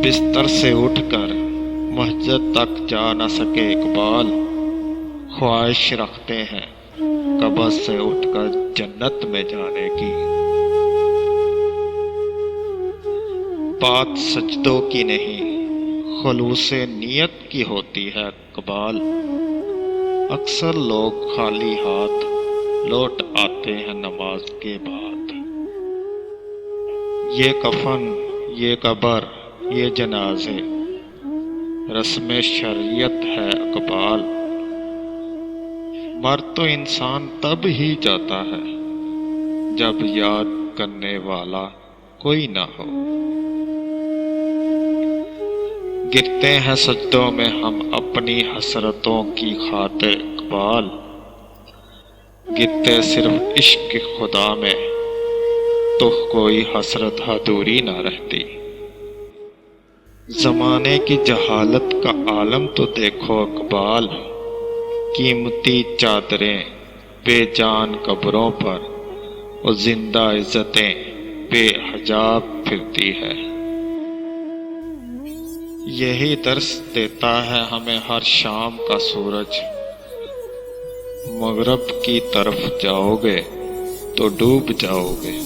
بستر سے اٹھ کر مسجد تک جا نہ سکے اقبال، خواہش رکھتے ہیں قبر سے اٹھ کر جنت میں جانے کی۔ بات سجدوں کی نہیں، خلوص نیت کی ہوتی ہے اقبال۔ اکثر لوگ خالی ہاتھ لوٹ آتے ہیں نماز کے بعد۔ یہ کفن، یہ قبر، یہ جنازے رسم شریعت ہے اقبال۔ مر تو انسان تب ہی جاتا ہے جب یاد کرنے والا کوئی نہ ہو۔ گرتے ہیں سجدوں میں ہم اپنی حسرتوں کی خاطر اقبال، گرتے صرف عشق خدا میں تو کوئی حسرت ادھوری نہ رہتی۔ زمانے کی جہالت کا عالم تو دیکھو اقبال، قیمتی چادریں بے جان قبروں پر اور زندہ عزتیں بے حجاب پھرتی ہے۔ یہی درس دیتا ہے ہمیں ہر شام کا سورج، مغرب کی طرف جاؤ گے تو ڈوب جاؤ گے۔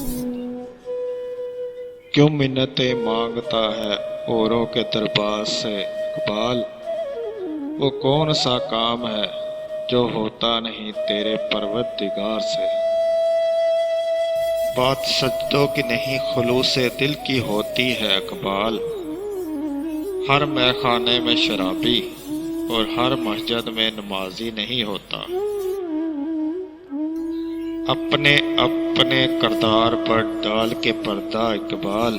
کیوں منتیں مانگتا ہے اوروں کے دربار سے اقبال، وہ کون سا کام ہے جو ہوتا نہیں تیرے پروردگار سے۔ بات سجدوں کی نہیں، خلوص دل کی ہوتی ہے اقبال۔ ہر مے خانے میں شرابی اور ہر مسجد میں نمازی نہیں ہوتا۔ اپنے اپنے کردار پر ڈال کے پردہ اقبال،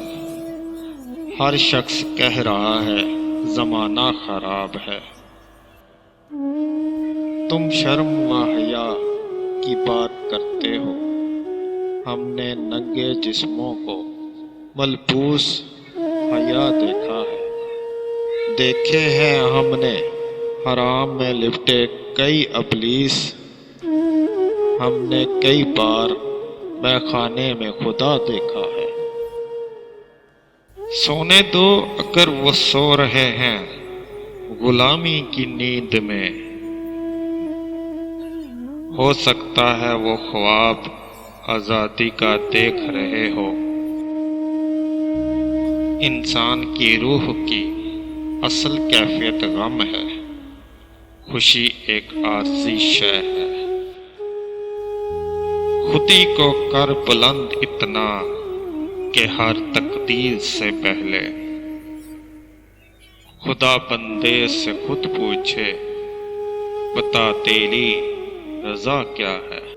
ہر شخص کہہ رہا ہے زمانہ خراب ہے۔ تم شرم و حیا کی بات کرتے ہو، ہم نے ننگے جسموں کو ملبوس حیا دیکھا ہے۔ دیکھے ہیں ہم نے حرام میں لپٹے کئی ابلیس، ہم نے کئی بار مے خانے میں خدا دیکھا ہے۔ سونے دو اگر وہ سو رہے ہیں غلامی کی نیند میں، ہو سکتا ہے وہ خواب آزادی کا دیکھ رہے ہو۔ انسان کی روح کی اصل کیفیت غم ہے، خوشی ایک عارضی شے ہے۔ خودی کو کر بلند اتنا کہ ہر تقدیر سے پہلے خدا بندے سے خود پوچھے، بتا تیری رضا کیا ہے۔